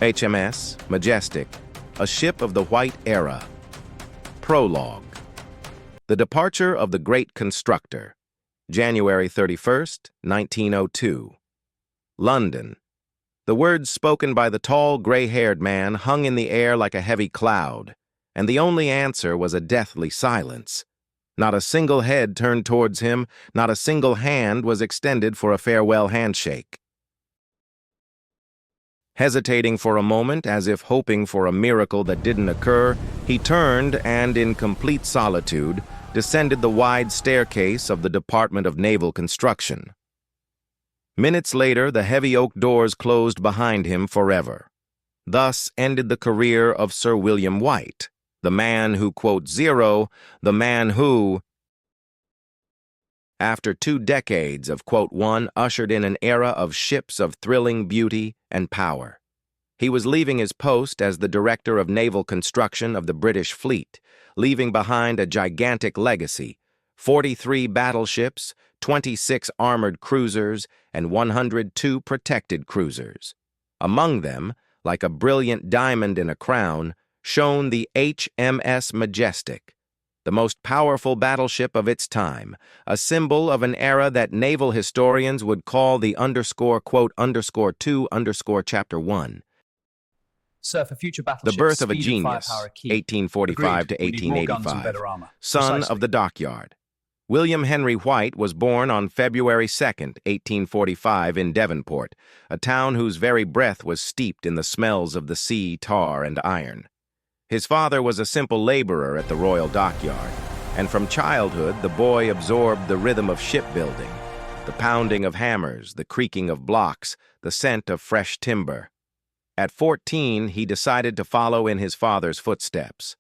HMS Majestic, a ship of the White Era. Prologue. The departure of the great constructor. January 31st, 1902. London. The words spoken by the tall, gray-haired man hung in the air like a heavy cloud, and the only answer was a deathly silence. Not a single head turned towards him, not a single hand was extended for a farewell handshake. Hesitating for a moment, as if hoping for a miracle that didn't occur, he turned and, in complete solitude, descended the wide staircase of the Department of Naval Construction. Minutes later, the heavy oak doors closed behind him forever. Thus ended the career of Sir William White, the man who, quote, zero, the man who, after 2 decades of, quote, one, ushered in an era of ships of thrilling beauty and power. He was leaving his post as the Director of Naval Construction of the British Fleet, leaving behind a gigantic legacy, 43 battleships, 26 armored cruisers, and 102 protected cruisers. Among them, like a brilliant diamond in a crown, shone the HMS Majestic, the most powerful battleship of its time, a symbol of an era that naval historians would call the _2_ chapter 1. Sir, for future The battleships, birth of a speed and genius, firepower are key. 1845 to Agreed. We need more guns and 1885, better armor. son Precisely. of the dockyard. William Henry White was born on February 2nd, 1845 in Devonport, a town whose very breath was steeped in the smells of the sea, tar, and iron. His father was a simple laborer at the Royal Dockyard, and from childhood the boy absorbed the rhythm of shipbuilding, the pounding of hammers, the creaking of blocks, the scent of fresh timber. At 14, he decided to follow in his father's footsteps.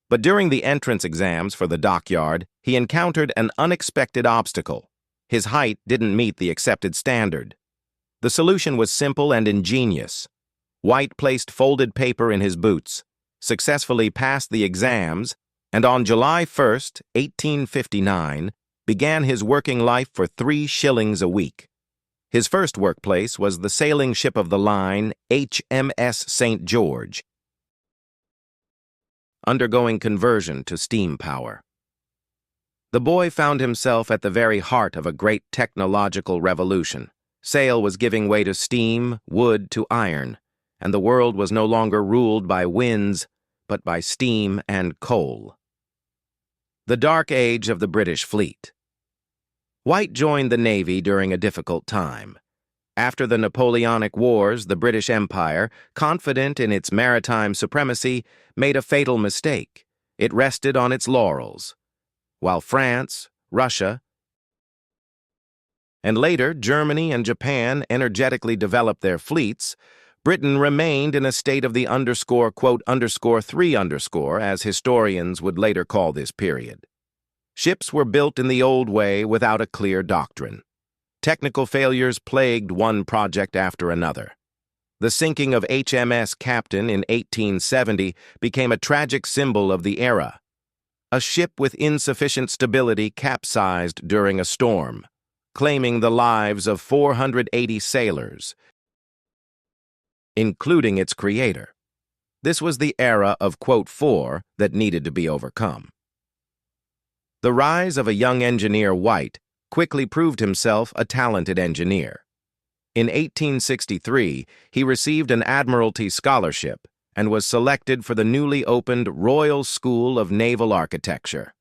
But during the entrance exams for the dockyard, he encountered an unexpected obstacle. His height didn't meet the accepted standard. The solution was simple and ingenious. White placed folded paper in his boots, successfully passed the exams, and on July 1st, 1859, began his working life for 3 shillings a week. His first workplace was the sailing ship of the line HMS St. George, undergoing conversion to steam power. The boy found himself at the very heart of a great technological revolution. Sail was giving way to steam, wood to iron, and the world was no longer ruled by winds, but by steam and coal. The dark age of the British fleet. White joined the Navy during a difficult time. After the Napoleonic Wars, the British Empire, confident in its maritime supremacy, made a fatal mistake. It rested on its laurels. While France, Russia, and later Germany and Japan energetically developed their fleets, Britain remained in a state of the _3_, as historians would later call this period. Ships were built in the old way without a clear doctrine. Technical failures plagued one project after another. The sinking of HMS Captain in 1870 became a tragic symbol of the era. A ship with insufficient stability capsized during a storm, claiming the lives of 480 sailors, including its creator. This was the era of, quote, 4 that needed to be overcome. The rise of a young engineer, White, quickly proved himself a talented engineer. In 1863, he received an Admiralty scholarship and was selected for the newly opened Royal School of Naval Architecture.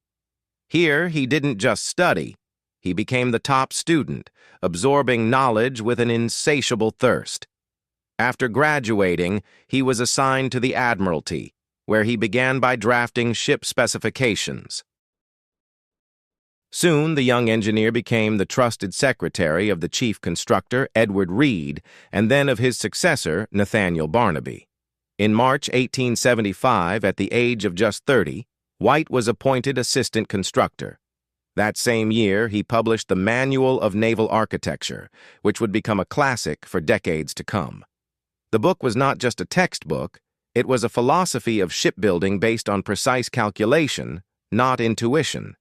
Here, he didn't just study, he became the top student, absorbing knowledge with an insatiable thirst. After graduating, he was assigned to the Admiralty, where he began by drafting ship specifications. Soon, the young engineer became the trusted secretary of the chief constructor, Edward Reed, and then of his successor, Nathaniel Barnaby. In March 1875, at the age of just 30, White was appointed assistant constructor. That same year, he published the Manual of Naval Architecture, which would become a classic for decades to come. The book was not just a textbook, it was a philosophy of shipbuilding based on precise calculation, not intuition.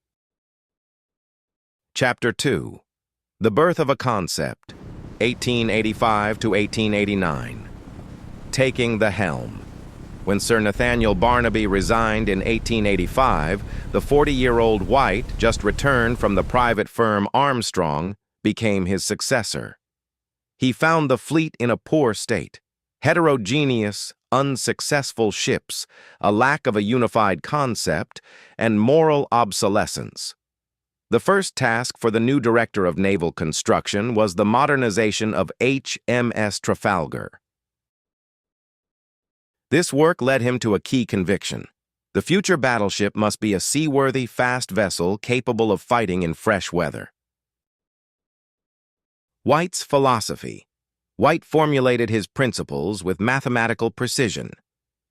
Chapter 2. The Birth of a Concept, 1885 to 1889. Taking the helm. When Sir Nathaniel Barnaby resigned in 1885, the 40-year-old White, just returned from the private firm Armstrong, became his successor. He found the fleet in a poor state, heterogeneous, unsuccessful ships, a lack of a unified concept, and moral obsolescence. The first task for the new director of naval construction was the modernization of HMS Trafalgar. This work led him to a key conviction. The future battleship must be a seaworthy, fast vessel capable of fighting in fresh weather. White's philosophy. White formulated his principles with mathematical precision.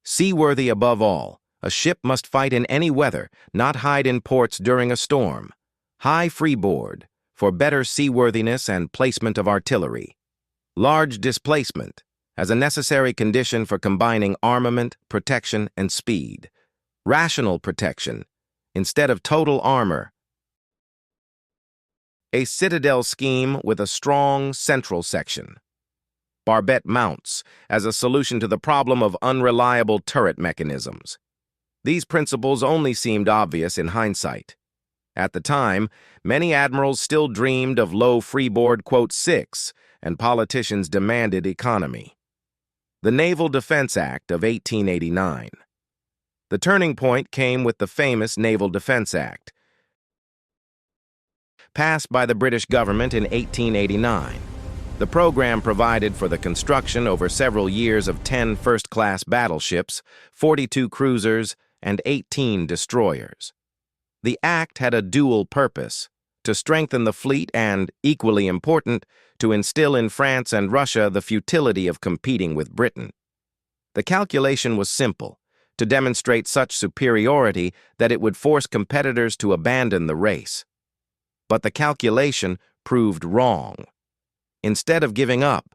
Seaworthy above all, a ship must fight in any weather, not hide in ports during a storm. High freeboard, for better seaworthiness and placement of artillery. Large displacement, as a necessary condition for combining armament, protection, and speed. Rational protection, instead of total armor. A citadel scheme with a strong central section. Barbette mounts, as a solution to the problem of unreliable turret mechanisms. These principles only seemed obvious in hindsight. At the time, many admirals still dreamed of low freeboard .6, and politicians demanded economy. The Naval Defense Act of 1889. The turning point came with the famous Naval Defense Act, passed by the British government in 1889. The program provided for the construction over several years of 10 first-class battleships, 42 cruisers, and 18 destroyers. The act had a dual purpose: to strengthen the fleet and, equally important, to instill in France and Russia the futility of competing with Britain. The calculation was simple: to demonstrate such superiority that it would force competitors to abandon the race. But the calculation proved wrong. Instead of giving up,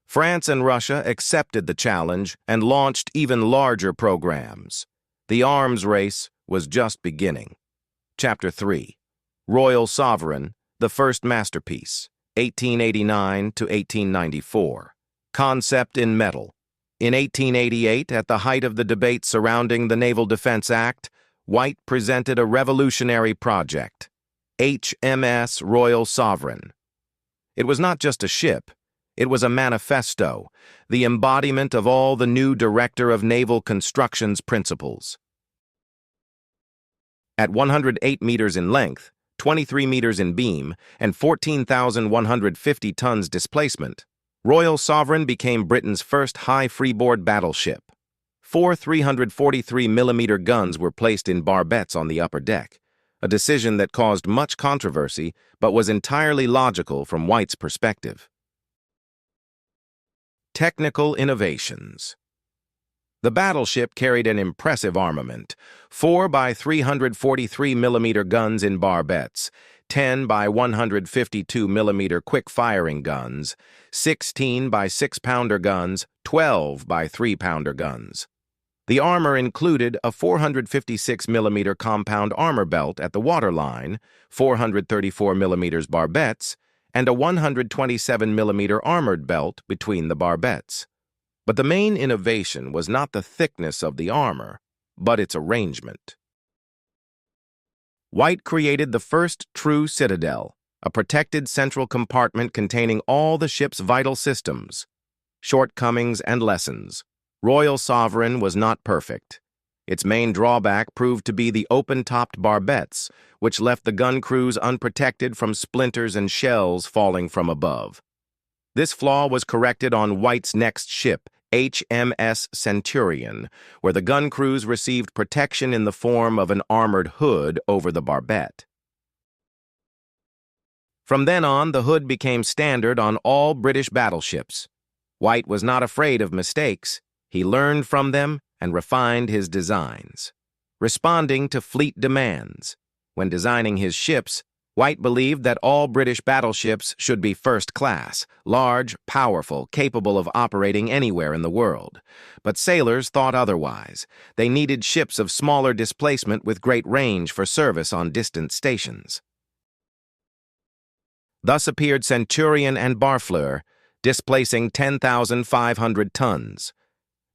France and Russia accepted the challenge and launched even larger programs. The arms race was just beginning. Chapter 3. Royal Sovereign, the First Masterpiece, 1889 to 1894. Concept in metal. In 1888, at the height of the debate surrounding the Naval Defense Act, White presented a revolutionary project, HMS Royal Sovereign. It was not just a ship, it was a manifesto, the embodiment of all the new Director of Naval Construction's principles. At 108 meters in length, 23 meters in beam, and 14,150 tons displacement, Royal Sovereign became Britain's first high freeboard battleship. 4 343mm guns were placed in barbettes on the upper deck, a decision that caused much controversy but was entirely logical from White's perspective. Technical innovations. The battleship carried an impressive armament: 4 by 343mm guns in barbettes, 10 by 152mm quick-firing guns, 16 by 6-pounder guns, 12 by 3-pounder guns. The armor included a 456mm compound armor belt at the waterline, 434mm barbettes, and a 127mm armored belt between the barbettes. But the main innovation was not the thickness of the armor, but its arrangement. White created the first true citadel, a protected central compartment containing all the ship's vital systems. Shortcomings and lessons. Royal Sovereign was not perfect. Its main drawback proved to be the open-topped barbettes, which left the gun crews unprotected from splinters and shells falling from above. This flaw was corrected on White's next ship, HMS Centurion, where the gun crews received protection in the form of an armored hood over the barbette. From then on, the hood became standard on all British battleships. White was not afraid of mistakes. He learned from them and refined his designs. Responding to fleet demands. When designing his ships, White believed that all British battleships should be first class, large, powerful, capable of operating anywhere in the world. But sailors thought otherwise. They needed ships of smaller displacement with great range for service on distant stations. Thus appeared Centurion and Barfleur, displacing 10,500 tons.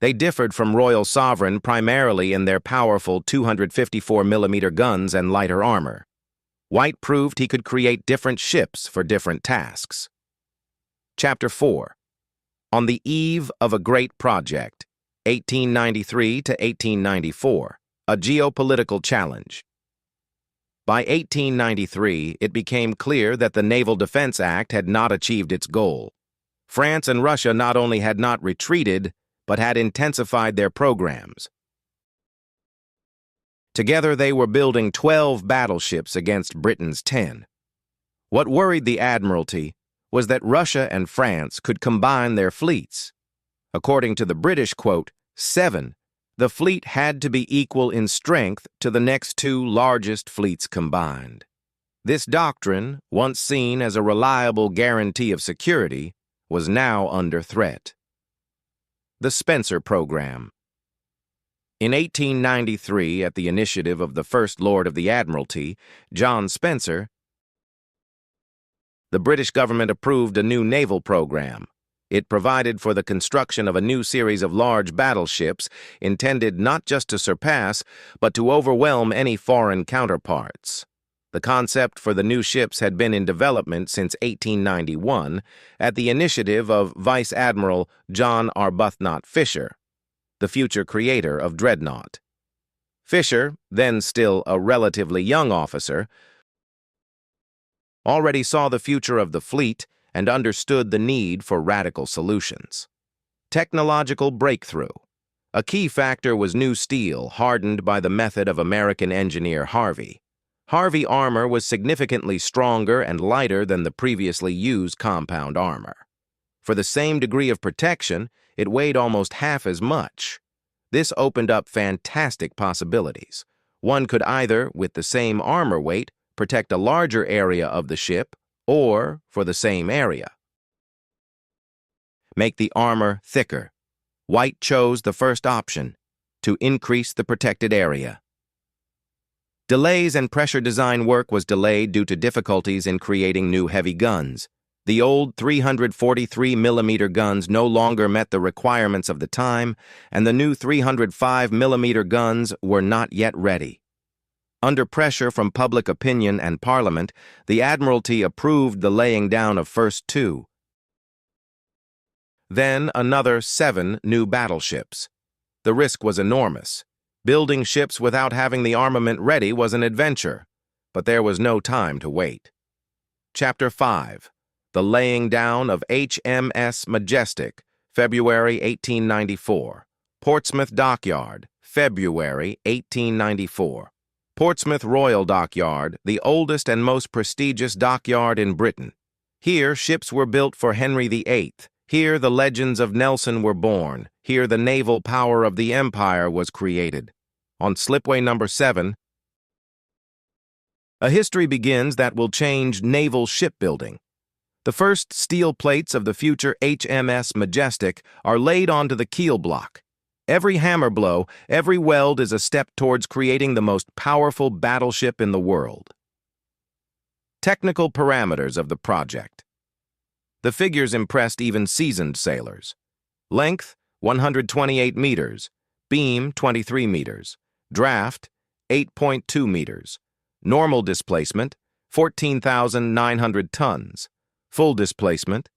They differed from Royal Sovereign primarily in their powerful 254mm guns and lighter armor. White proved he could create different ships for different tasks. Chapter 4. On the Eve of a Great Project, 1893 to 1894, a geopolitical challenge. By 1893, it became clear that the Naval Defense Act had not achieved its goal. France and Russia not only had not retreated, but had intensified their programs. Together, they were building 12 battleships against Britain's 10. What worried the Admiralty was that Russia and France could combine their fleets. According to the British, quote, 7, the fleet had to be equal in strength to the next two largest fleets combined. This doctrine, once seen as a reliable guarantee of security, was now under threat. The Spencer Program. In 1893, at the initiative of the First Lord of the Admiralty, John Spencer, the British government approved a new naval program. It provided for the construction of a new series of large battleships intended not just to surpass, but to overwhelm any foreign counterparts. The concept for the new ships had been in development since 1891 at the initiative of Vice Admiral John Arbuthnot Fisher, the future creator of Dreadnought. Fisher, then still a relatively young officer, already saw the future of the fleet and understood the need for radical solutions. Technological breakthrough. A key factor was new steel hardened by the method of American engineer Harvey. Harvey armor was significantly stronger and lighter than the previously used compound armor. For the same degree of protection, it weighed almost half as much. This opened up fantastic possibilities. One could either, with the same armor weight, protect a larger area of the ship, or, for the same area, make the armor thicker. White chose the first option, to increase the protected area. Delays and pressure design work was delayed due to difficulties in creating new heavy guns. The old 343mm guns no longer met the requirements of the time, and the new 305mm guns were not yet ready. Under pressure from public opinion and Parliament, the Admiralty approved the laying down of first 2. Then another 7 new battleships. The risk was enormous. Building ships without having the armament ready was an adventure, but there was no time to wait. Chapter 5. The laying down of HMS Majestic, February 1894. Portsmouth Dockyard, February 1894. Portsmouth Royal Dockyard, the oldest and most prestigious dockyard in Britain. Here, ships were built for Henry VIII. Here, the legends of Nelson were born. Here, the naval power of the empire was created. On slipway number 7, a history begins that will change naval shipbuilding. The first steel plates of the future HMS Majestic are laid onto the keel block. Every hammer blow, every weld is a step towards creating the most powerful battleship in the world. Technical parameters of the project. The figures impressed even seasoned sailors. Length, 128 meters. Beam, 23 meters. Draft, 8.2 meters. Normal displacement, 14,900 tons. Full displacement,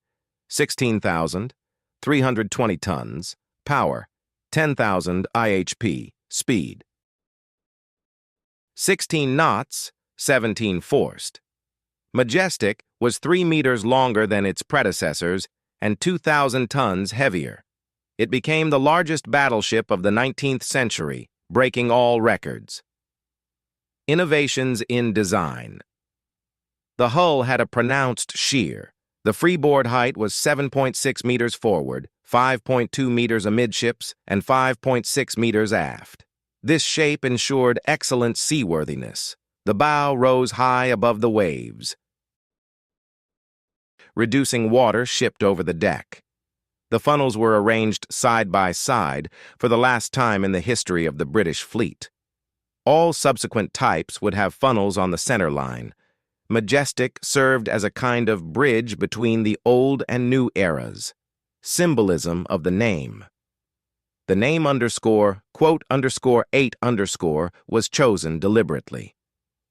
16,320 tons. Power, 10,000 IHP. Speed, 16 knots, 17 forced. Majestic was 3 meters longer than its predecessors and 2,000 tons heavier. It became the largest battleship of the 19th century, breaking all records. Innovations in design. The hull had a pronounced shear. The freeboard height was 7.6 meters forward, 5.2 meters amidships, and 5.6 meters aft. This shape ensured excellent seaworthiness. The bow rose high above the waves, reducing water shipped over the deck. The funnels were arranged side by side for the last time in the history of the British fleet. All subsequent types would have funnels on the center line. Majestic served as a kind of bridge between the old and new eras. Symbolism of the name. The name _8_ was chosen deliberately.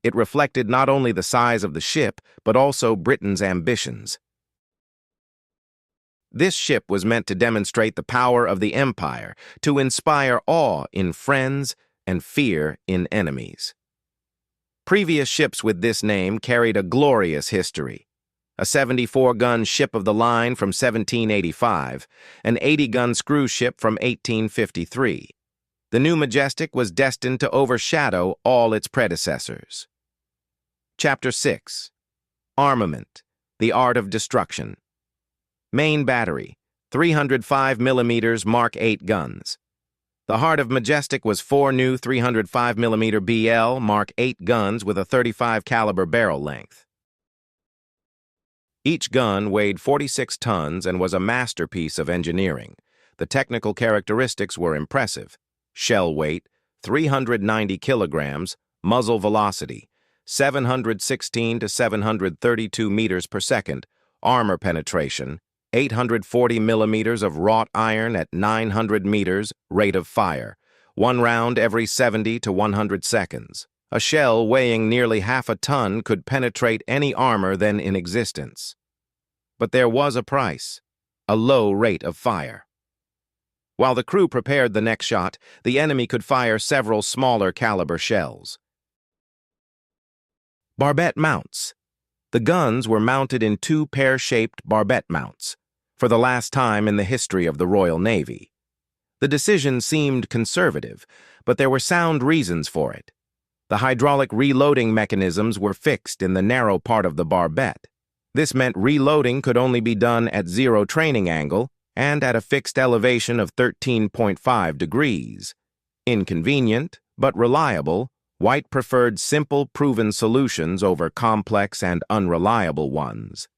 It reflected not only the size of the ship, but also Britain's ambitions. This ship was meant to demonstrate the power of the empire, to inspire awe in friends and fear in enemies. Previous ships with this name carried a glorious history. A 74-gun ship of the line from 1785, an 80-gun screw ship from 1853. The new Majestic was destined to overshadow all its predecessors. Chapter 6. Armament, the Art of Destruction. Main battery, 305 mm Mark 8 guns. The heart of Majestic was 4 new 305 mm BL Mark 8 guns with a 35 caliber barrel length. Each gun weighed 46 tons and was a masterpiece of engineering. The technical characteristics were impressive. Shell weight, 390 kilograms, muzzle velocity, 716 to 732 meters per second, armor penetration, 840 millimeters of wrought iron at 900 meters, rate of fire, 1 round every 70 to 100 seconds. A shell weighing nearly half a ton could penetrate any armor then in existence. But there was a price, a low rate of fire. While the crew prepared the next shot, the enemy could fire several smaller caliber shells. Barbette mounts. The guns were mounted in 2 pear-shaped barbette mounts, for the last time in the history of the Royal Navy. The decision seemed conservative, but there were sound reasons for it. The hydraulic reloading mechanisms were fixed in the narrow part of the barbette. This meant reloading could only be done at 0 training angle and at a fixed elevation of 13.5 degrees. Inconvenient, but reliable, White preferred simple, proven solutions over complex and unreliable ones.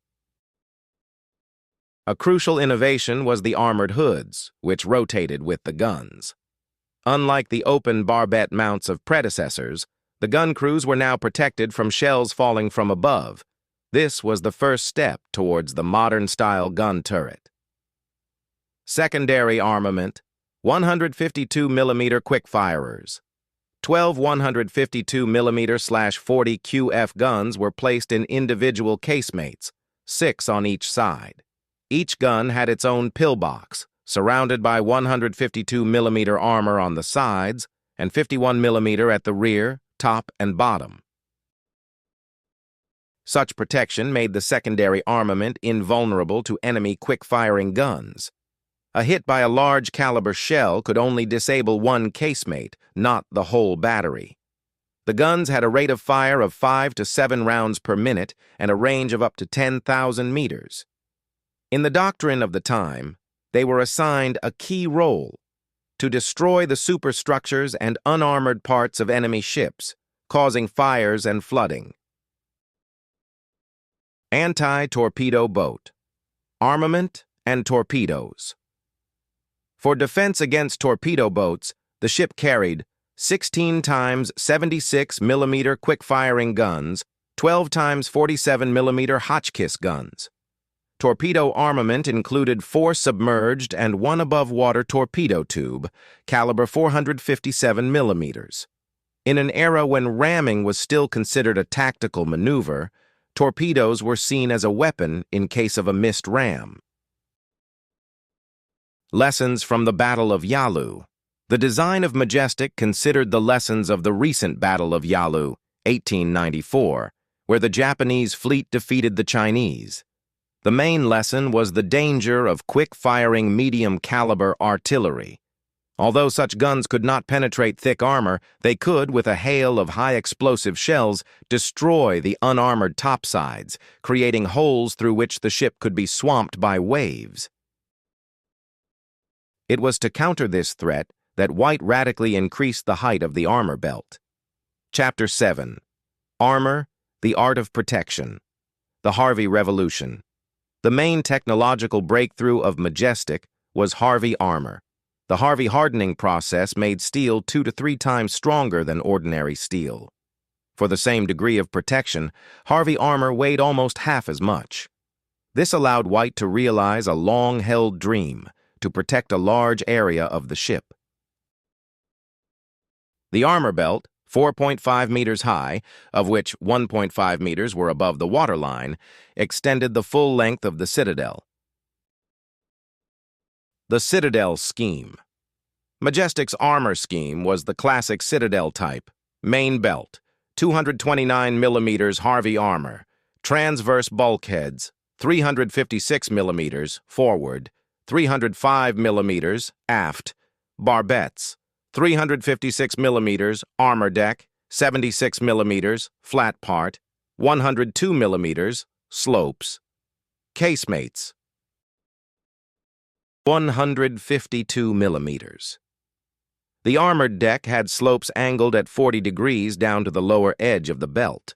A crucial innovation was the armored hoods, which rotated with the guns. Unlike the open barbette mounts of predecessors, the gun crews were now protected from shells falling from above. This was the first step towards the modern-style gun turret. Secondary armament, 152 mm quick-firers. 12 152 mm/40 QF guns were placed in individual casemates, 6 on each side. Each gun had its own pillbox, surrounded by 152 mm armor on the sides and 51 mm at the rear, top, and bottom. Such protection made the secondary armament invulnerable to enemy quick-firing guns. A hit by a large caliber shell could only disable one casemate, not the whole battery. The guns had a rate of fire of 5 to 7 rounds per minute and a range of up to 10,000 meters. In the doctrine of the time, they were assigned a key role: to destroy the superstructures and unarmored parts of enemy ships, causing fires and flooding. Anti-torpedo boat. Armament and torpedoes. For defense against torpedo boats, the ship carried 16 times 76 mm quick-firing guns, 12 times 47 mm Hotchkiss guns. Torpedo armament included 4 submerged and 1 above-water torpedo tube, caliber 457 mm. In an era when ramming was still considered a tactical maneuver, torpedoes were seen as a weapon in case of a missed ram. Lessons from the Battle of Yalu. The design of Majestic considered the lessons of the recent Battle of Yalu, 1894, where the Japanese fleet defeated the Chinese. The main lesson was the danger of quick-firing medium-caliber artillery. Although such guns could not penetrate thick armor, they could, with a hail of high-explosive shells, destroy the unarmored topsides, creating holes through which the ship could be swamped by waves. It was to counter this threat that White radically increased the height of the armor belt. Chapter 7. Armor, the Art of Protection. The Harvey Revolution. The main technological breakthrough of Majestic was Harvey armor. The Harvey hardening process made steel 2 to 3 times stronger than ordinary steel. For the same degree of protection, Harvey armor weighed almost half as much. This allowed White to realize a long-held dream to protect a large area of the ship. The armor belt, 4.5 meters high, of which 1.5 meters were above the waterline, extended the full length of the citadel. The Citadel Scheme. Majestic's armor scheme was the classic Citadel type: main belt, 229 millimeters Harvey armor, transverse bulkheads, 356 millimeters forward, 305 millimeters aft, barbettes, 356 millimeters armor deck, 76 millimeters flat part, 102 millimeters slopes, casemates, 152 millimeters. The armored deck had slopes angled at 40 degrees down to the lower edge of the belt.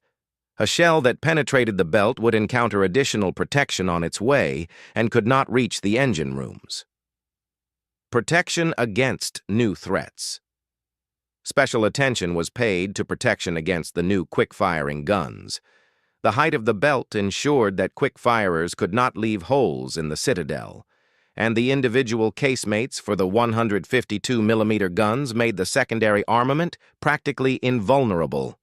A shell that penetrated the belt would encounter additional protection on its way and could not reach the engine rooms. Protection against new threats. Special attention was paid to protection against the new quick-firing guns. The height of the belt ensured that quick-firers could not leave holes in the citadel, and the individual casemates for the 152 millimeter guns made the secondary armament practically invulnerable.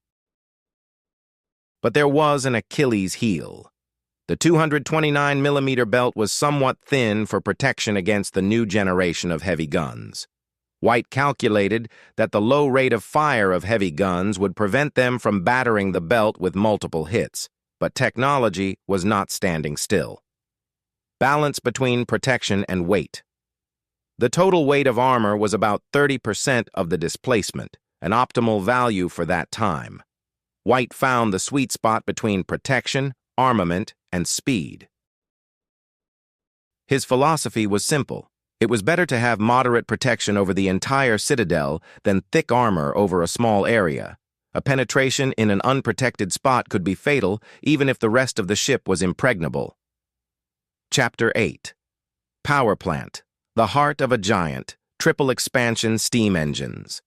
But there was an Achilles heel. The 229 millimeter belt was somewhat thin for protection against the new generation of heavy guns. White calculated that the low rate of fire of heavy guns would prevent them from battering the belt with multiple hits, but technology was not standing still. Balance between protection and weight. The total weight of armor was about 30% of the displacement, an optimal value for that time. White found the sweet spot between protection, armament, and speed. His philosophy was simple. It was better to have moderate protection over the entire citadel than thick armor over a small area. A penetration in an unprotected spot could be fatal even if the rest of the ship was impregnable. Chapter 8. Power Plant, the Heart of a Giant, Triple Expansion Steam Engines.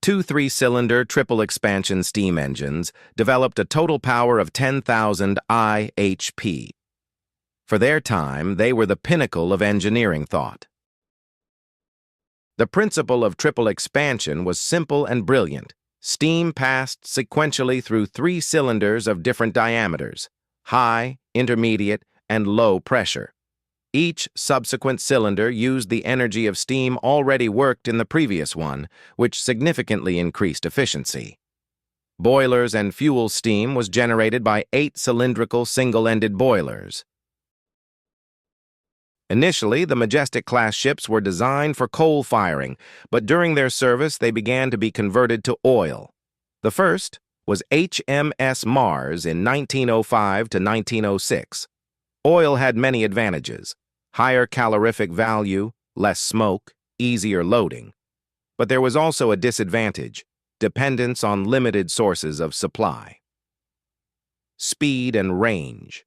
Two 3-cylinder triple expansion steam engines developed a total power of 10,000 IHP. For their time, they were the pinnacle of engineering thought. The principle of triple expansion was simple and brilliant. Steam passed sequentially through 3 cylinders of different diameters: high, intermediate, and low pressure. Each subsequent cylinder used the energy of steam already worked in the previous one, which significantly increased efficiency. Boilers and fuel steam was generated by 8 cylindrical single-ended boilers. Initially, the Majestic-Class ships were designed for coal firing, but during their service they began to be converted to oil. The first was HMS Mars in 1905 to 1906. Oil had many advantages: higher calorific value, less smoke, easier loading. But there was also a disadvantage: dependence on limited sources of supply. Speed and range.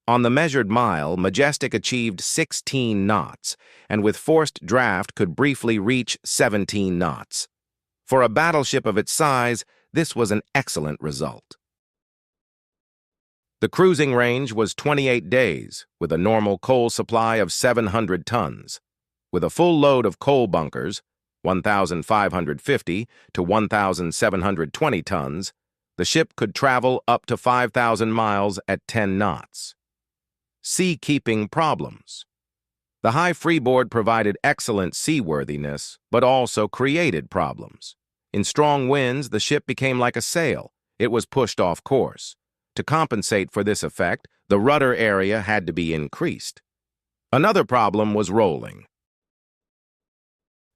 On the measured mile, Majestic achieved 16 knots, and with forced draft could briefly reach 17 knots. For a battleship of its size, this was an excellent result. The cruising range was 28 days, with a normal coal supply of 700 tons. With a full load of coal bunkers, 1,550 to 1,720 tons, the ship could travel up to 5,000 miles at 10 knots. Seakeeping problems. The high freeboard provided excellent seaworthiness, but also created problems. In strong winds, the ship became like a sail. It was pushed off course. To compensate for this effect, the rudder area had to be increased. Another problem was rolling.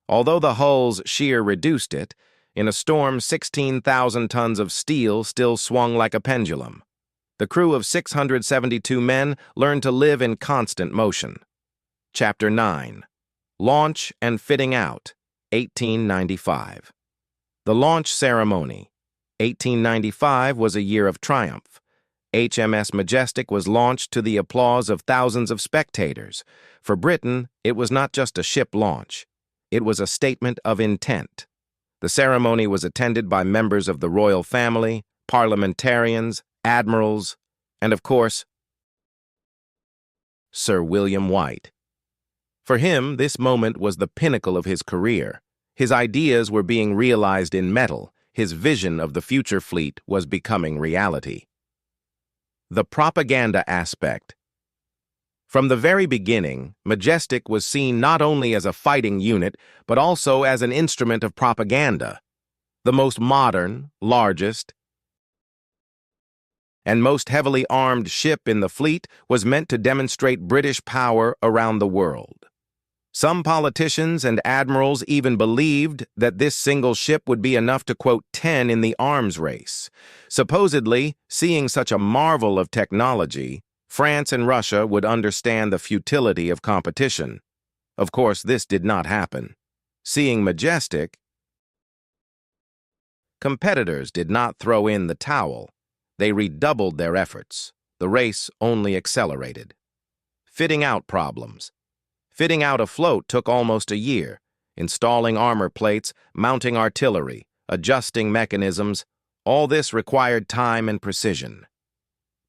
Although the hull's shear reduced it, in a storm 16,000 tons of steel still swung like a pendulum. The crew of 672 men learned to live in constant motion. Chapter 9. Launch and Fitting Out, 1895. The launch ceremony. 1895 was a year of triumph. HMS Majestic was launched to the applause of thousands of spectators. For Britain, it was not just a ship launch. It was a statement of intent. The ceremony was attended by members of the royal family, parliamentarians, admirals, and, of course, Sir William White. For him, this moment was the pinnacle of his career. His ideas were being realized in metal. His vision of the future fleet was becoming reality. The propaganda aspect. From the very beginning, Majestic was seen not only as a fighting unit, but also as an instrument of propaganda. The most modern, largest, and most heavily armed ship in the fleet was meant to demonstrate British power around the world. Some politicians and admirals even believed that this single ship would be enough to quote 10 in the arms race. Supposedly, seeing such a marvel of technology, France and Russia would understand the futility of competition. Of course, this did not happen. Seeing Majestic, competitors did not throw in the towel. They redoubled their efforts. The race only accelerated. Fitting out problems. Fitting out a float took almost a year. Installing armor plates, mounting artillery, adjusting mechanisms, all this required time and precision.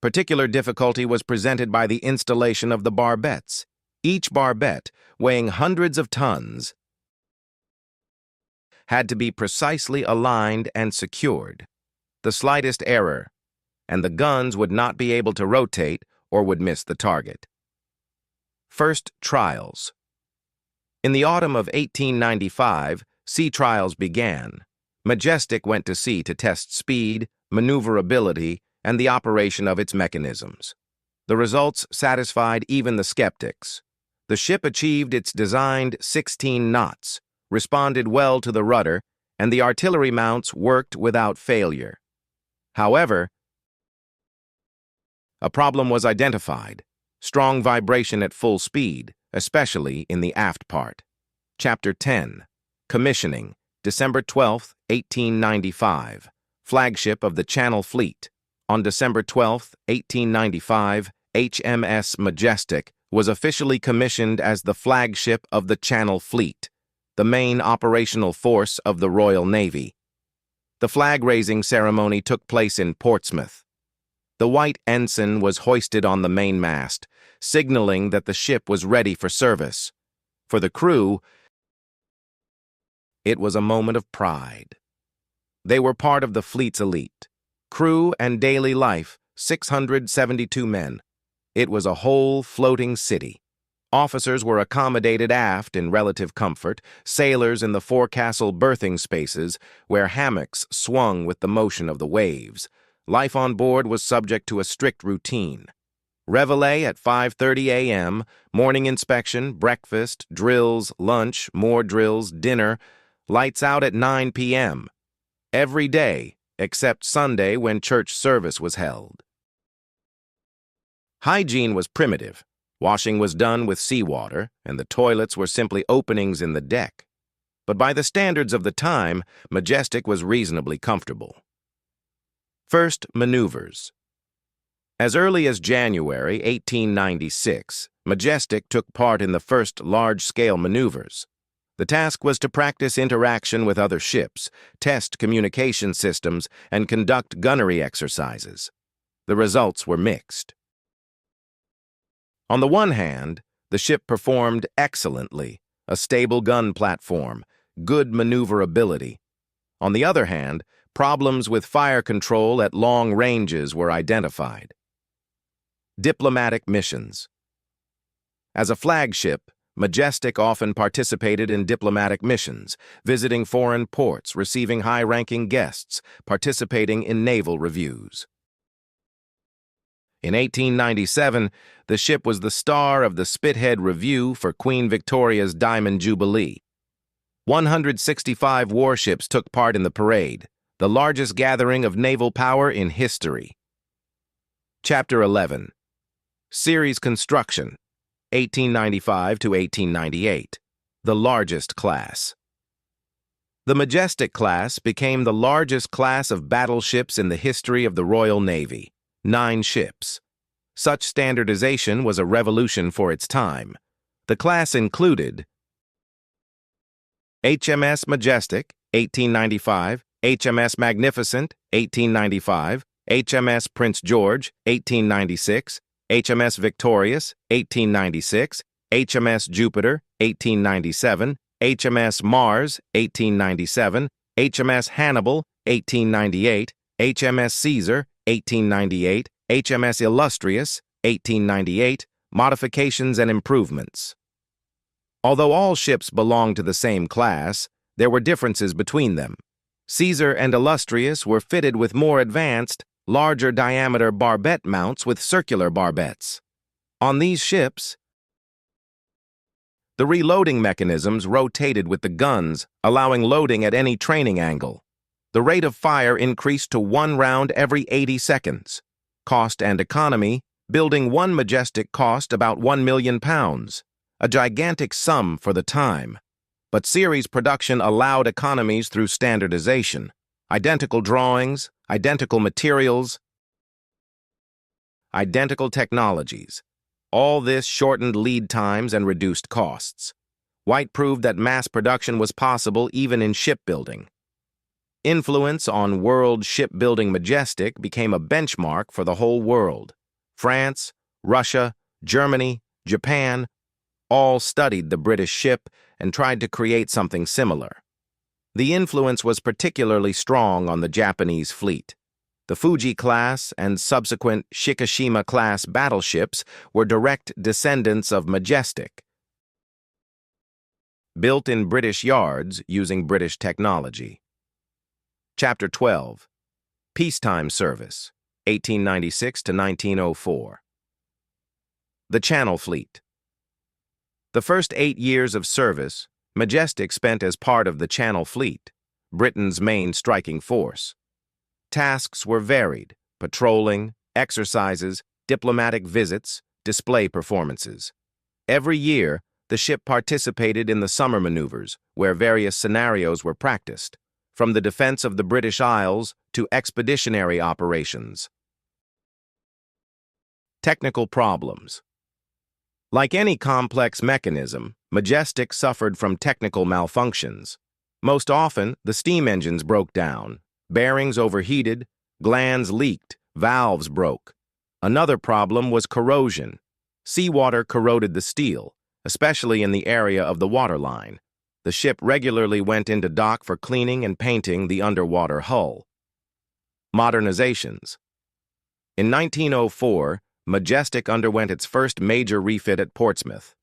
Particular difficulty was presented by the installation of the barbettes. Each barbette, weighing hundreds of tons, had to be precisely aligned and secured. The slightest error, and the guns would not be able to rotate or would miss the target. First trials. In the autumn of 1895, sea trials began. Majestic went to sea to test speed, maneuverability, and the operation of its mechanisms. The results satisfied even the skeptics. The ship achieved its designed 16 knots, responded well to the rudder, and the artillery mounts worked without failure. However, a problem was identified: strong vibration at full speed, especially in the aft part. Chapter 10. Commissioning, December 12, 1895. Flagship of the Channel Fleet. On December 12, 1895, HMS Majestic was officially commissioned as the flagship of the Channel Fleet, the main operational force of the Royal Navy. The flag-raising ceremony took place in Portsmouth. The white ensign was hoisted on the mainmast, signaling that the ship was ready for service. For the crew, it was a moment of pride. They were part of the fleet's elite. Crew and daily life, 672 men. It was a whole floating city. Officers were accommodated aft in relative comfort, sailors in the forecastle berthing spaces, where hammocks swung with the motion of the waves. Life on board was subject to a strict routine. Reveille at 5:30 a.m., morning inspection, breakfast, drills, lunch, more drills, dinner, lights out at 9 p.m. Every day, except Sunday when church service was held. Hygiene was primitive. Washing was done with seawater, and the toilets were simply openings in the deck. But by the standards of the time, Majestic was reasonably comfortable. First, maneuvers. As early as January 1896, Majestic took part in the first large-scale maneuvers. The task was to practice interaction with other ships, test communication systems, and conduct gunnery exercises. The results were mixed. On the one hand, the ship performed excellently, a stable gun platform, good maneuverability. On the other hand, problems with fire control at long ranges were identified. Diplomatic missions. As a flagship, Majestic often participated in diplomatic missions, visiting foreign ports, receiving high-ranking guests, participating in naval reviews. In 1897, the ship was the star of the Spithead Review for Queen Victoria's Diamond Jubilee. 165 warships took part in the parade, the largest gathering of naval power in history. Chapter 11. Series Construction, 1895 to 1898. The largest class. The Majestic-Class became the largest class of battleships in the history of the Royal Navy, 9 ships. Such standardization was a revolution for its time. The class included HMS Majestic, 1895, HMS Magnificent, 1895, HMS Prince George, 1896, HMS Victorious, 1896, HMS Jupiter, 1897, HMS Mars, 1897, HMS Hannibal, 1898, HMS Caesar, 1898, HMS Illustrious, 1898, modifications and improvements. Although all ships belonged to the same class, there were differences between them. Caesar and Illustrious were fitted with more advanced, larger diameter barbette mounts with circular barbettes. On these ships, the reloading mechanisms rotated with the guns, allowing loading at any training angle. The rate of fire increased to 1 round every 80 seconds. Cost and economy: building one Majestic cost about £1 million, a gigantic sum for the time. But series production allowed economies through standardization. Identical drawings, identical materials, identical technologies. All this shortened lead times and reduced costs. White proved that mass production was possible even in shipbuilding. Influence on World Shipbuilding Majestic became a benchmark for the whole world. France, Russia, Germany, Japan all studied the British ship and tried to create something similar. The influence was particularly strong on the Japanese fleet. The Fuji-class and subsequent Shikishima-class battleships were direct descendants of Majestic, built in British yards using British technology. Chapter 12. Peacetime Service, 1896 to 1904. The Channel Fleet. The first 8 years of service, Majestic spent as part of the Channel Fleet, Britain's main striking force. Tasks were varied: patrolling, exercises, diplomatic visits, display performances. Every year, the ship participated in the summer maneuvers, where various scenarios were practiced, from the defense of the British Isles to expeditionary operations. Technical problems. Like any complex mechanism, Majestic suffered from technical malfunctions. Most often, the steam engines broke down, bearings overheated, glands leaked, valves broke. Another problem was corrosion. Seawater corroded the steel, especially in the area of the waterline. The ship regularly went into dock for cleaning and painting the underwater hull. Modernizations. In 1904, Majestic underwent its first major refit at Portsmouth.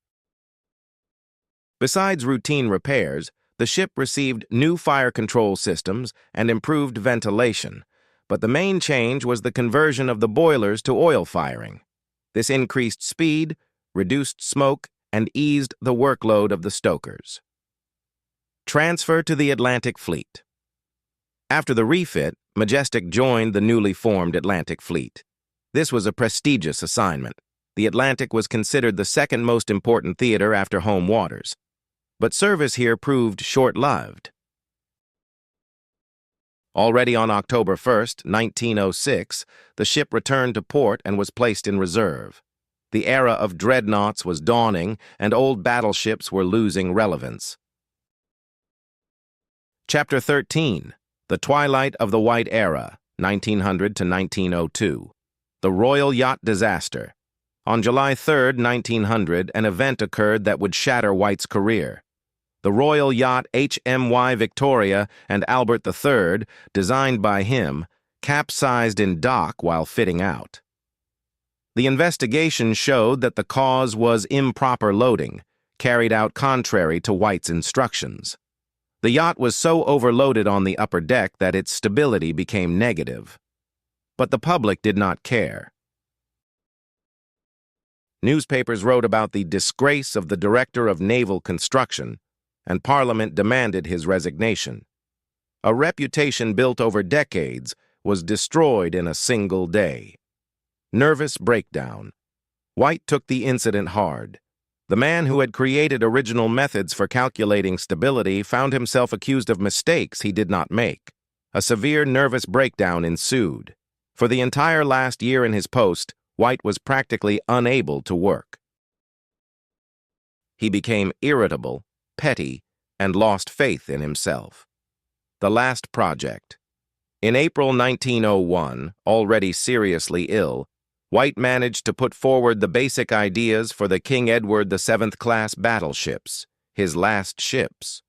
Besides routine repairs, the ship received new fire control systems and improved ventilation, but the main change was the conversion of the boilers to oil firing. This increased speed, reduced smoke, and eased the workload of the stokers. Transfer to the Atlantic Fleet. After the refit, Majestic joined the newly formed Atlantic Fleet. This was a prestigious assignment. The Atlantic was considered the second most important theater after home waters. But service here proved short-lived. Already on October 1st, 1906, the ship returned to port and was placed in reserve. The era of dreadnoughts was dawning, and old battleships were losing relevance. Chapter 13. The Twilight of the White Era, 1900 to 1902. The Royal Yacht Disaster. On July 3, 1900, an event occurred that would shatter White's career. The Royal Yacht HMY Victoria and Albert III, designed by him, capsized in dock while fitting out. The investigation showed that the cause was improper loading, carried out contrary to White's instructions. The yacht was so overloaded on the upper deck that its stability became negative. But the public did not care. Newspapers wrote about the disgrace of the Director of Naval Construction, and Parliament demanded his resignation. A reputation built over decades was destroyed in a single day. Nervous breakdown. White took the incident hard. The man who had created original methods for calculating stability found himself accused of mistakes he did not make. A severe nervous breakdown ensued. For the entire last year in his post, White was practically unable to work. He became irritable, petty, and lost faith in himself. The Last Project. In April 1901, already seriously ill, White managed to put forward the basic ideas for the King Edward VII-class battleships, his last ships.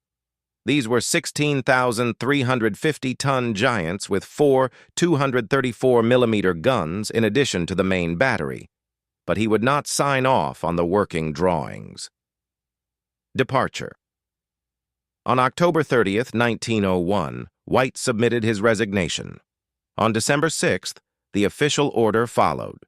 These were 16,350-ton giants with 4 234mm guns in addition to the main battery, but he would not sign off on the working drawings. Departure. On October 30th, 1901, White submitted his resignation. On December 6th, the official order followed.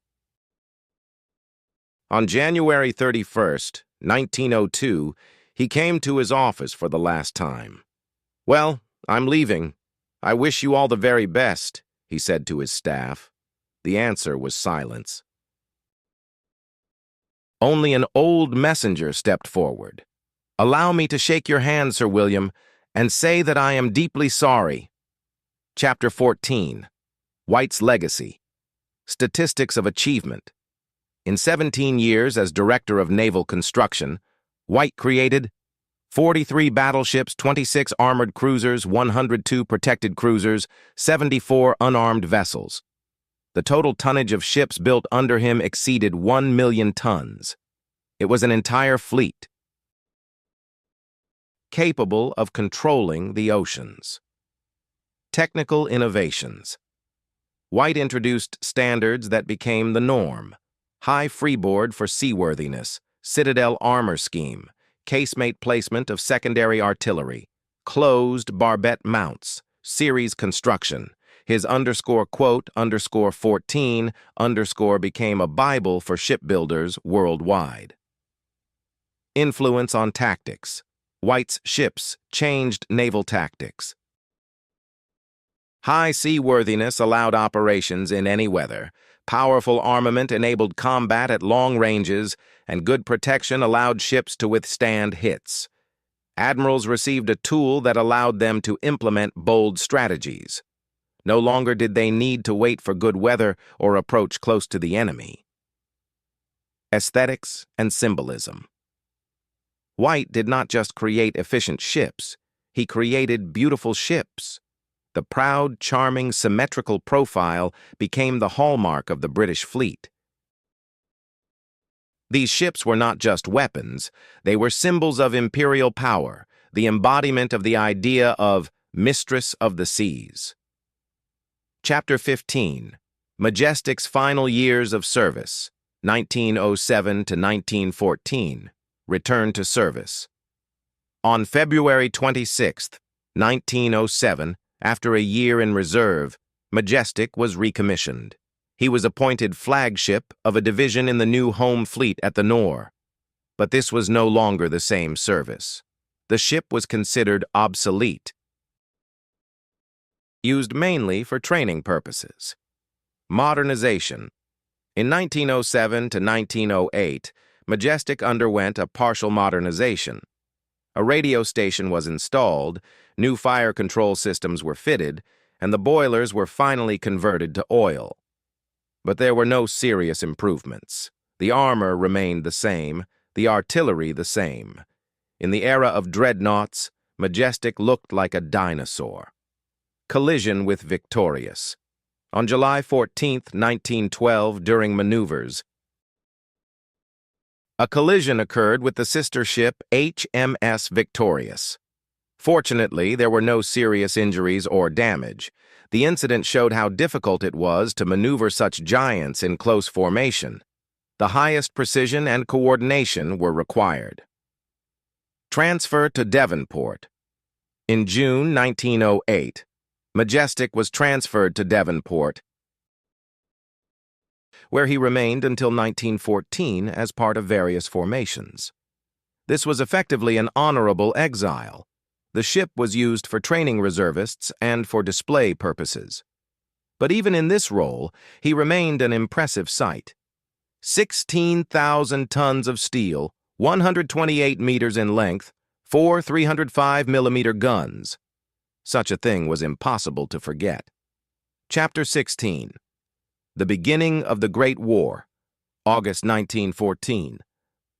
On January 31st, 1902, he came to his office for the last time. "Well, I'm leaving. I wish you all the very best," he said to his staff. The answer was silence. Only an old messenger stepped forward. "Allow me to shake your hand, Sir William, and say that I am deeply sorry." Chapter 14. White's Legacy. Statistics of Achievement. In 17 years as Director of Naval Construction, White created 43 battleships, 26 armored cruisers, 102 protected cruisers, 74 unarmed vessels. The total tonnage of ships built under him exceeded 1 million tons. It was an entire fleet, capable of controlling the oceans. Technical innovations. White introduced standards that became the norm: high freeboard for seaworthiness, citadel armor scheme, casemate placement of secondary artillery, closed barbette mounts, series construction. His _14_ became a Bible for shipbuilders worldwide. Influence on tactics. White's ships changed naval tactics. High seaworthiness allowed operations in any weather. Powerful armament enabled combat at long ranges, and good protection allowed ships to withstand hits. Admirals received a tool that allowed them to implement bold strategies. No longer did they need to wait for good weather or approach close to the enemy. Aesthetics and symbolism. White did not just create efficient ships, he created beautiful ships. The proud, charming, symmetrical profile became the hallmark of the British fleet. These ships were not just weapons, they were symbols of imperial power, the embodiment of the idea of mistress of the seas. Chapter 15. Majestic's Final Years of Service, 1907 to 1914. Return to service. On February 26, 1907, after a year in reserve, Majestic was recommissioned. He was appointed flagship of a division in the new home fleet at the Nore. But this was no longer the same service. The ship was considered obsolete, used mainly for training purposes. Modernization. In 1907 to 1908, Majestic underwent a partial modernization. A radio station was installed, new fire control systems were fitted, and the boilers were finally converted to oil. But there were no serious improvements. The armor remained the same, the artillery the same. In the era of dreadnoughts, Majestic looked like a dinosaur. Collision with Victorious. On July 14, 1912, during maneuvers, a collision occurred with the sister ship HMS Victorious. Fortunately, there were no serious injuries or damage. The incident showed how difficult it was to maneuver such giants in close formation. The highest precision and coordination were required. Transfer to Devonport. In June 1908, Majestic was transferred to Devonport, where he remained until 1914 as part of various formations. This was effectively an honorable exile. The ship was used for training reservists and for display purposes. But even in this role, he remained an impressive sight. 16,000 tons of steel, 128 meters in length, 4 305mm guns. Such a thing was impossible to forget. Chapter 16. The Beginning of the Great War, August 1914.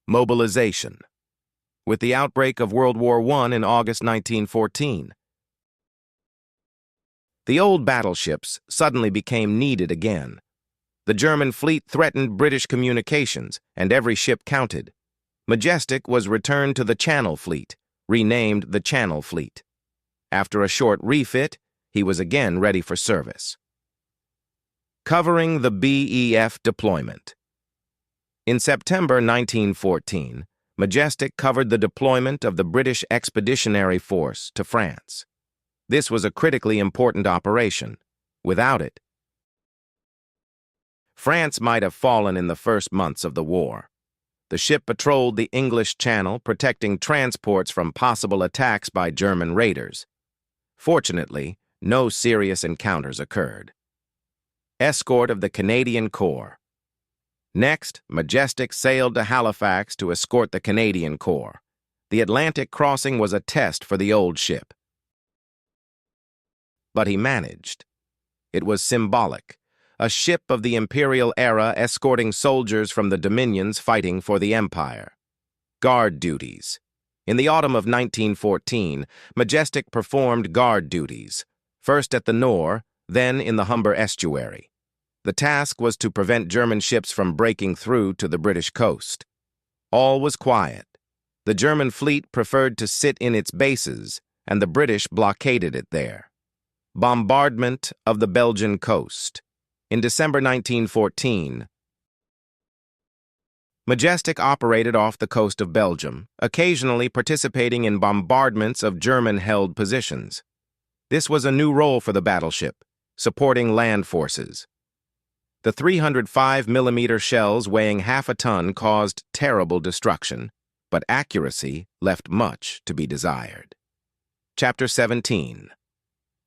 Mobilization. With the outbreak of World War I in August 1914, The old battleships suddenly became needed again. The German fleet threatened British communications, and every ship counted. Majestic was returned to the Channel Fleet, renamed the Channel Fleet. After a short refit, he was again ready for service. Covering the BEF deployment. In September 1914, Majestic covered the deployment of the British Expeditionary Force to France. This was a critically important operation. Without it, France might have fallen in the first months of the war. The ship patrolled the English Channel, protecting transports from possible attacks by German raiders. Fortunately, no serious encounters occurred. Escort of the Canadian Corps. Next, Majestic sailed to Halifax to escort the Canadian Corps. The Atlantic crossing was a test for the old ship. But he managed. It was symbolic. A ship of the imperial era escorting soldiers from the Dominions fighting for the Empire. Guard duties. In the autumn of 1914, Majestic performed guard duties, first at the Nore, then in the Humber estuary. The task was to prevent German ships from breaking through to the British coast. All was quiet. The German fleet preferred to sit in its bases, and the British blockaded it there. Bombardment of the Belgian coast. In December 1914, Majestic operated off the coast of Belgium, occasionally participating in bombardments of German-held positions. This was a new role for the battleship, supporting land forces. The 305mm shells weighing half a ton caused terrible destruction, but accuracy left much to be desired. Chapter 17.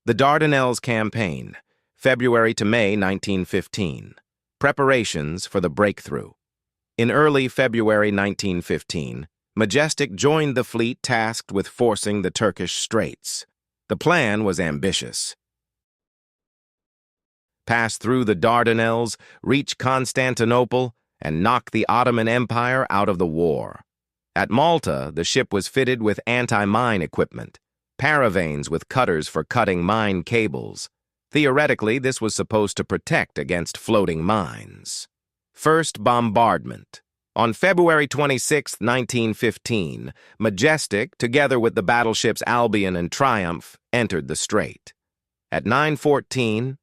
The Dardanelles Campaign, February to May 1915. Preparations for the breakthrough. In early February 1915, Majestic joined the fleet tasked with forcing the Turkish Straits. The plan was ambitious. Pass through the Dardanelles, reach Constantinople, and knock the Ottoman Empire out of the war. At Malta, the ship was fitted with anti-mine equipment, paravanes with cutters for cutting mine cables. Theoretically, this was supposed to protect against floating mines. First bombardment. On February 26, 1915, Majestic, together with the battleships Albion and Triumph, entered the strait. At 9:14,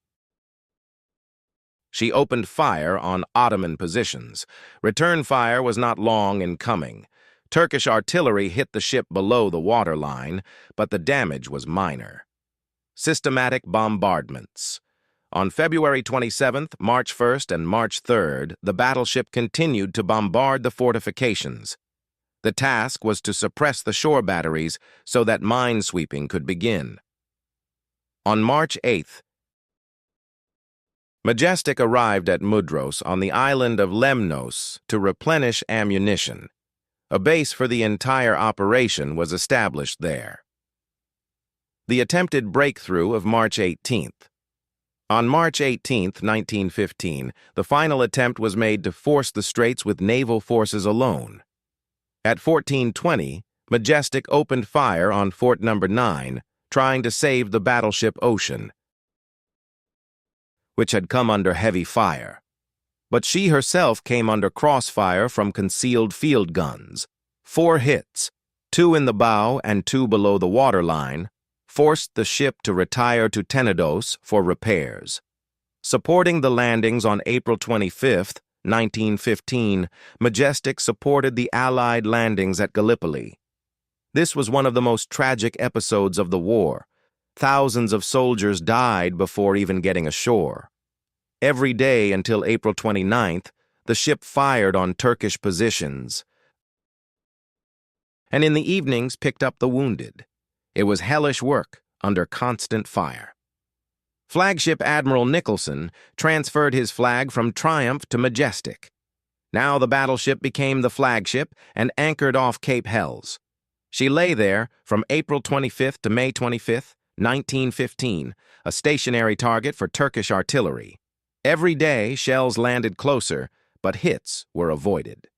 she opened fire on Ottoman positions. Return fire was not long in coming. Turkish artillery hit the ship below the waterline, but the damage was minor. Systematic bombardments. On February 27th, March 1st, and March 3rd, the battleship continued to bombard the fortifications. The task was to suppress the shore batteries so that minesweeping could begin. On March 8th, Majestic arrived at Mudros on the island of Lemnos to replenish ammunition. A base for the entire operation was established there. The attempted breakthrough of March 18th. On March 18, 1915, the final attempt was made to force the straits with naval forces alone. At 14:20, Majestic opened fire on Fort No. 9, trying to save the battleship Ocean, which had come under heavy fire. But she herself came under crossfire from concealed field guns. 4 hits, 2 in the bow and 2 below the waterline, forced the ship to retire to Tenedos for repairs. Supporting the landings on April 25, 1915, Majestic supported the Allied landings at Gallipoli. This was one of the most tragic episodes of the war. Thousands of soldiers died before even getting ashore. Every day until April 29th, the ship fired on Turkish positions, and in the evenings picked up the wounded. It was hellish work under constant fire. Flagship Admiral Nicholson transferred his flag from Triumph to Majestic. Now the battleship became the flagship and anchored off Cape Helles. She lay there from April 25th to May 25th, 1915, a stationary target for Turkish artillery. Every day, shells landed closer, but hits were avoided.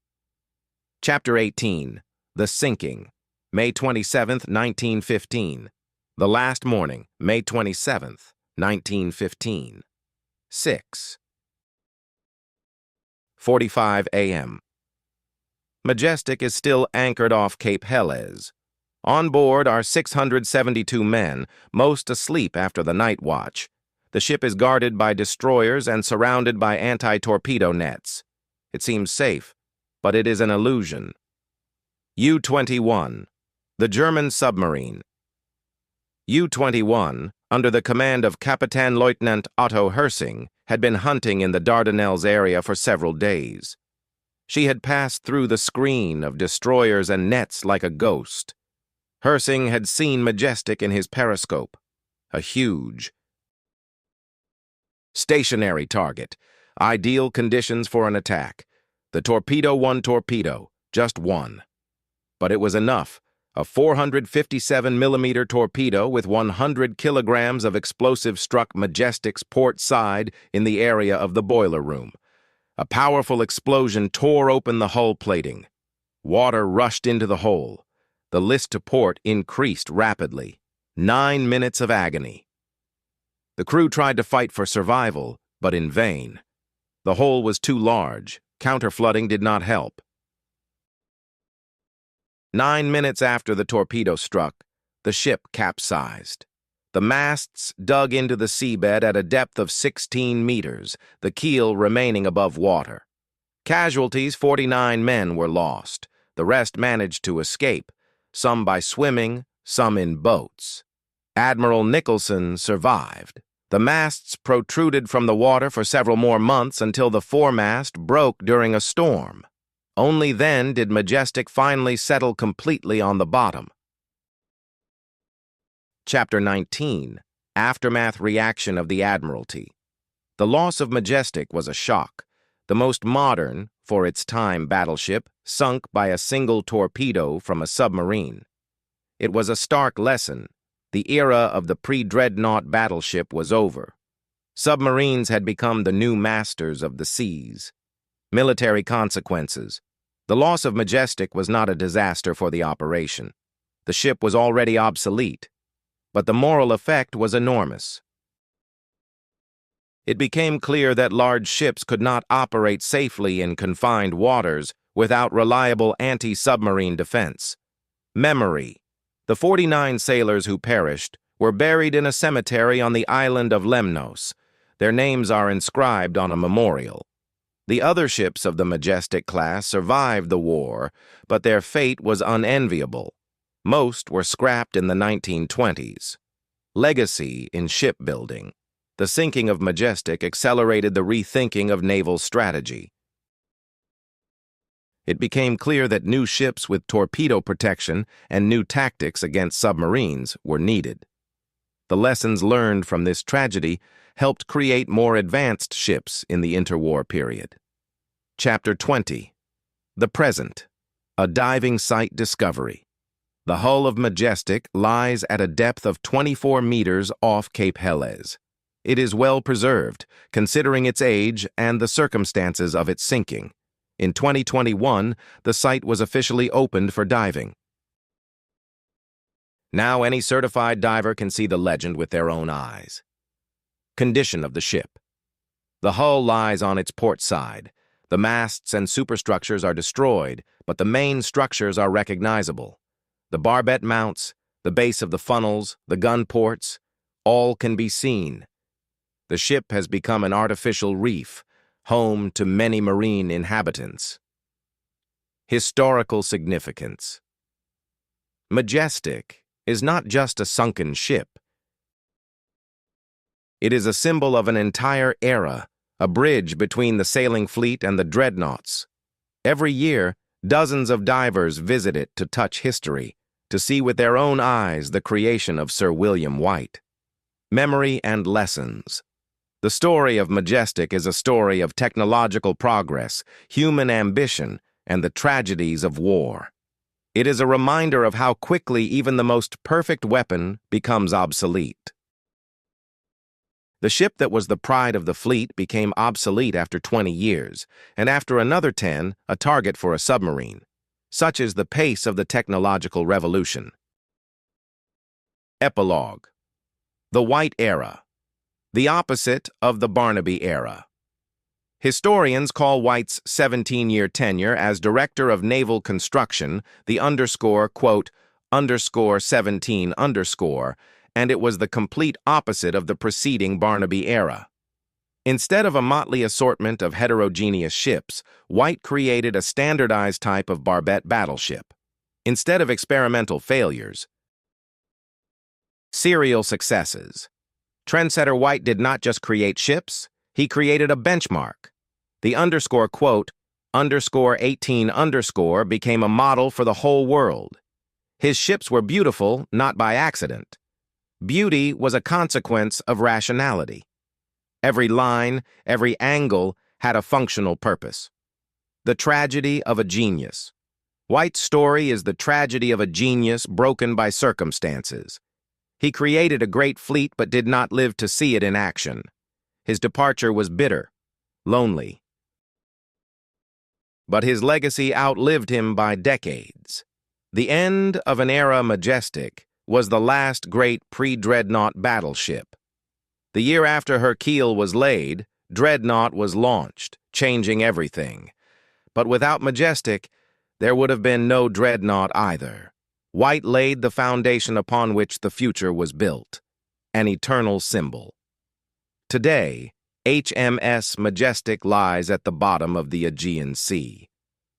Chapter 18. The Sinking. May 27, 1915. The last morning, May 27, 1915. 6:45 a.m. Majestic is still anchored off Cape Helles. On board are 672 men, most asleep after the night watch. The ship is guarded by destroyers and surrounded by anti-torpedo nets. It seems safe, but it is an illusion. U-21, the German submarine. U-21, under the command of Kapitänleutnant Otto Hersing, had been hunting in the Dardanelles area for several days. She had passed through the screen of destroyers and nets like a ghost. Hersing had seen Majestic in his periscope, a huge, stationary target, ideal conditions for an attack. The Torpedo one torpedo, just one. But it was enough, a 457mm torpedo with 100 kilograms of explosive struck Majestic's port side in the area of the boiler room. A powerful explosion tore open the hull plating. Water rushed into the hole. The list to port increased rapidly. 9 minutes of agony. The crew tried to fight for survival, but in vain. The hole was too large. Counterflooding did not help. 9 minutes after the torpedo struck, the ship capsized. The masts dug into the seabed at a depth of 16 meters, the keel remaining above water. Casualties: 49 men were lost. The rest managed to escape, some by swimming, some in boats. Admiral Nicholson survived. The masts protruded from the water for several more months until the foremast broke during a storm. Only then did Majestic finally settle completely on the bottom. Chapter 19. Aftermath Reaction of the Admiralty. The loss of Majestic was a shock. The most modern, for its time, battleship sunk by a single torpedo from a submarine. It was a stark lesson. The era of the pre-dreadnought battleship was over. Submarines had become the new masters of the seas. Military consequences. The loss of Majestic was not a disaster for the operation. The ship was already obsolete, but the moral effect was enormous. It became clear that large ships could not operate safely in confined waters without reliable anti-submarine defense. Memory. The 49 sailors who perished were buried in a cemetery on the island of Lemnos. Their names are inscribed on a memorial. The other ships of the Majestic-Class survived the war, but their fate was unenviable. Most were scrapped in the 1920s. Legacy in shipbuilding. The sinking of Majestic accelerated the rethinking of naval strategy. It became clear that new ships with torpedo protection and new tactics against submarines were needed. The lessons learned from this tragedy helped create more advanced ships in the interwar period. Chapter 20. The Present. A diving site discovery. The hull of Majestic lies at a depth of 24 meters off Cape Helles. It is well preserved, considering its age and the circumstances of its sinking. In 2021, the site was officially opened for diving. Now any certified diver can see the legend with their own eyes. Condition of the ship. The hull lies on its port side. The masts and superstructures are destroyed, but the main structures are recognizable. The barbette mounts, the base of the funnels, the gun ports, all can be seen. The ship has become an artificial reef, home to many marine inhabitants. Historical significance. Majestic is not just a sunken ship. It is a symbol of an entire era, a bridge between the sailing fleet and the dreadnoughts. Every year, dozens of divers visit it to touch history, to see with their own eyes the creation of Sir William White. Memory and lessons. The story of Majestic is a story of technological progress, human ambition, and the tragedies of war. It is a reminder of how quickly even the most perfect weapon becomes obsolete. The ship that was the pride of the fleet became obsolete after 20 years, and after another 10, a target for a submarine. Such is the pace of the technological revolution. Epilogue. The White Era. the opposite of the Barnaby era. Historians call White's 17-year tenure as Director of Naval Construction the _17_, and it was the complete opposite of the preceding Barnaby era. Instead of a motley assortment of heterogeneous ships, White created a standardized type of barbette battleship. Instead of experimental failures, serial successes. Trendsetter White did not just create ships, he created a benchmark. The _18_ became a model for the whole world. His ships were beautiful, not by accident. Beauty was a consequence of rationality. Every line, every angle had a functional purpose. The tragedy of a genius. White's story is the tragedy of a genius broken by circumstances. He created a great fleet but did not live to see it in action. His departure was bitter, lonely. But his legacy outlived him by decades. The end of an era Majestic was the last great pre-Dreadnought battleship. The year after her keel was laid, Dreadnought was launched, changing everything. But without Majestic, there would have been no Dreadnought either. White laid the foundation upon which the future was built, an eternal symbol. Today, HMS Majestic lies at the bottom of the Aegean Sea.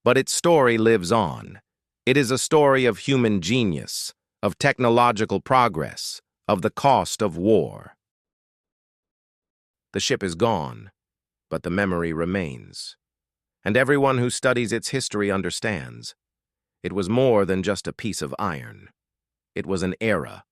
But its story lives on. It is a story of human genius, of technological progress, of the cost of war. The ship is gone, but the memory remains. And everyone who studies its history understands. It was more than just a piece of iron. It was an era,